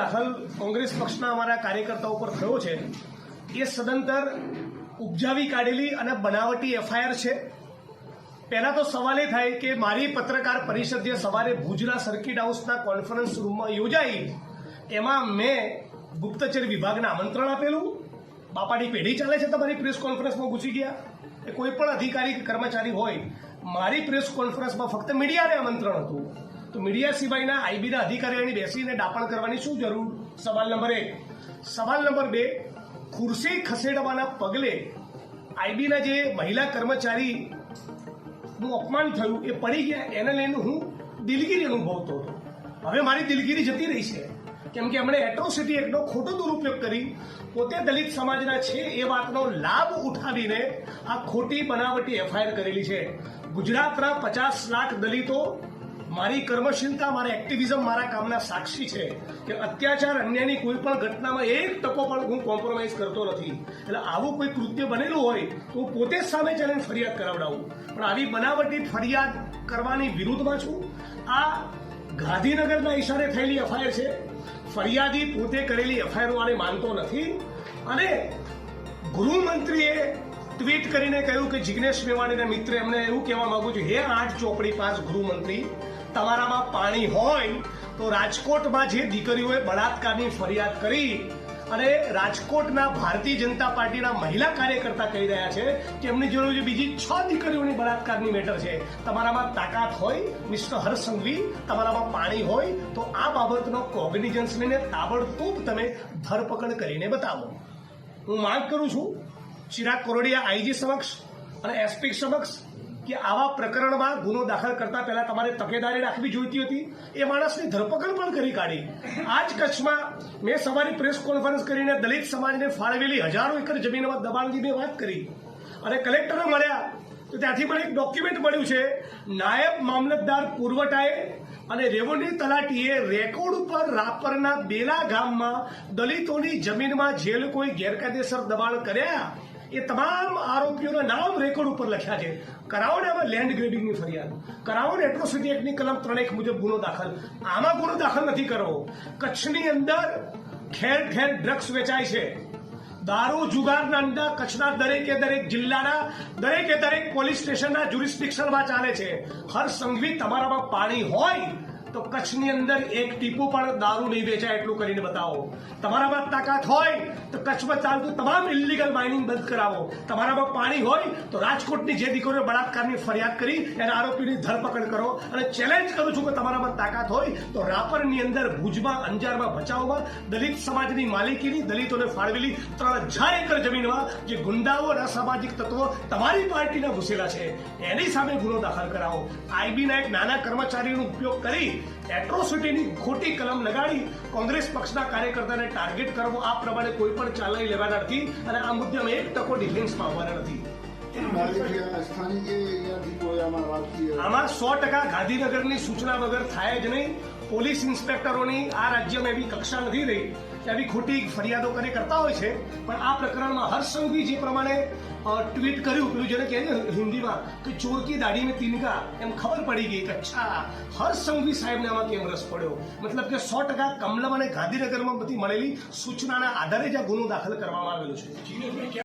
દાખલ કોંગ્રેસ પક્ષના અમારા કાર્યકર્તાઓ પર થયો છે એ સદંતર ઉપજાવી કાઢેલી અને બનાવટી એફઆઈઆર છે। પહેલા તો સવાલ એ થાય કે મારી પત્રકાર પરિષદ જે સવારે ભુજના સર્કિટ હાઉસના કોન્ફરન્સ રૂમમાં યોજાઈ એમાં મેં ગુપ્તચર વિભાગને આમંત્રણ આપેલું। બાપાની પેઢી ચાલે છે, તમારી પ્રેસ કોન્ફરન્સમાં ઘૂસી ગયા। એ કોઈ પણ અધિકારી કે કર્મચારી હોય, મારી પ્રેસ કોન્ફરન્સમાં ફક્ત મીડિયાને આમંત્રણ હતું, તો મીડિયા સિવાયના આઈબીના અધિકારીઓની બેસીને દાપણ કરવાની શું જરૂર? સવાલ નંબર 1। સવાલ નંબર 2, ખુરશી ખસેડવાના પગલે આઈબીના જે મહિલા કર્મચારીનું અપમાન થયું, એ પડી ગયા, એને લઈને હું દિલગીરી અનુભવતો હતો। હવે મારી દિલગીરી જતી રહી છે, કેમ કે એમણે એટ્રોસિટી એક્ટનો ખોટો દુરુપયોગ કરી પોતે દલિત સમાજના છે એ વાતનો લાભ ઉઠાવીને આ ખોટી બનાવટી એફઆઈઆર કરેલી છે। ગુજરાતના 50 લાખ દલિતો મારી કર્મશીલતા, મારા એક્ટિવિઝમ, મારા કામના સાક્ષી છે કે અત્યાચાર અન્યાયની કોઈ પણ ઘટનામાં 1 ટકો પણ હું કોમ્પ્રોમાઇઝ કરતો નથી। એટલે આવું કોઈ કૃત્ય બનેલું હોય તો હું પોતે જ સામે ચાલીને ફરિયાદ કરાવડાવું, પણ આવી બનાવટી ફરિયાદ કરવાની વિરુદ્ધમાં છું। આ ગાંધીનગરના ઈશારે થયેલી એફઆઈઆર છે, ફરિયાદી પોતે કરેલી એફઆઈઆર વાળે માનતો નથી। અને ગૃહમંત્રીએ ટ્વીટ કરીને કહ્યું કે જિગ્નેશ મેવાણીના મિત્ર, એમને એવું કહેવા માંગુ છું, હે 8 ચોપડી પાસ ગૃહમંત્રી, તમારામાં પાણી હોય તો રાજકોટમાં જે દીકરીઓએ બળાત્કારની ફરિયાદ કરી અને રાજકોટના ભારતીય જનતા પાર્ટીના મહિલા કાર્યકર્તા કહી રહ્યા છે કે એમની જોડે જે બીજી 6 દીકરીઓની બળાત્કારની મેટર છે, તમારામાં તાકાત હોય મિસ્ટર હર્ષ સંઘવી, તમારામાં પાણી હોય તો આ બાબતનો કોગ્નિઝન્સ લઈને તાબડતોબ તમે ધરપકડ કરીને બતાવો। હું માંગ કરું છું ચિરાગ કોરડિયા આઈજી સમક્ષ અને એસપી સમક્ષ કે આવા પ્રકરણમાં ગુનો દાખલ કરતા પહેલા તમારે તકેદારી રાખવી જોઈતી હતી। એ માણસની ધરપકડ પણ કરી કાઢી। આ જ કચ્છમાં મેં સવારે પ્રેસ કોન્ફરન્સ કરીને દલિત સમાજને ફાળવેલી હજારો એકર જમીનમાં દબાણની મેં વાત કરી અને કલેક્ટરને મળ્યા તો ત્યાંથી મને એક ડોક્યુમેન્ટ મળ્યું છે, નાયબ મામલતદાર પુરવઠાએ અને રેવન્યુ તલાટીએ રેકોર્ડ ઉપર રાપરના બેલા ગામમાં દલિતોની જમીનમાં જે લોકોએ ગેરકાયદેસર દબાણ કર્યા એ તમામ આરોપીઓના નામ રેકોર્ડ ઉપર લખ્યા છે। કરાવો ને આમાં લેન્ડ ગ્રેબિંગની ફરિયાદ, કરાવો ને એટ્રોસિટી એક્ટની કલમ 3.1 મુજબ ગુનો દાખલ। આમાં ગુનો દાખલ નથી કરવો। કચ્છની અંદર ઠેર ઠેર ડ્રગ્સ વેચાય છે, દારૂ જુગારના અંડા કચ્છના દરેક જિલ્લાના દરેક પોલીસ સ્ટેશનના જ્યુરિસ્ડિક્શનમાં ચાલે છે। હર્ષ સંઘવી, તમારામાં પાણી હોય તો કચ્છની અંદર 1 ટીપું પણ દારૂ નહીં વેચાય એટલું કરીને બતાવો। તમારામાં તાકાત હોય તો કચ્છમાં ચાલતું તમામ ઇલીગલ માઇનિંગ બંધ કરાવો। તમારામાં પાણી હોય તો રાજકોટની જે દીકરીઓએ બળાત્કારની ફરિયાદ કરી એના આરોપીની ધરપકડ કરો। અને ચેલેન્જ કરું છું કે તમારામાં તાકાત હોય તો રાપરની અંદર, ભુજમાં, અંજારમાં, ભચાઉમાં દલિત સમાજની માલિકીની, દલિતોને ફાળવેલી 3000 એકર જમીનમાં જે ગુંડાઓ અને અસામાજિક તત્વો તમારી પાર્ટીના ઘૂસેલા છે એની સામે ગુનો દાખલ કરાવો। આઈબીના એક નાના કર્મચારીનો ઉપયોગ કરી એટ્રોસિટીની ખોટી કલમ લગાડી કોંગ્રેસ પક્ષના કાર્યકર્તાને ટાર્ગેટ કરવો, આ પ્રમાણે કોઈ પણ ચાલાઈ લેવાના નથી અને આ મુદ્દે અમે 1 ટકો ડિફેન્સમાં આવવાના નથી। આમાં 100% ગાંધીનગરની સૂચના વગર થાય જ નહીં। પોલીસ ઇન્સ્પેક્ટરોની આ રાજ્યમાં એવી કક્ષા નથી રહી કે આવી ખોટી ફરિયાદો કરતા હોય છે, પણ આ પ્રકરણમાં હર્ષ સંઘવી જે પ્રમાણે ટ્વીટ કર્યું, પેલું જેને કહે છે હિન્દીમાં કે ચોર કી દાઢી में तिनका, એમ ખબર પડી ગઈ કે અચ્છા હર્ષ સંઘવી સાહેબને આમાં કેમ રસ પડ્યો। મતલબ કે 100% કમલમ અને ગાંધીનગરમાં બધી મળેલી સૂચનાના આધારે જ આ ગુનો દાખલ કરવામાં આવેલો છે।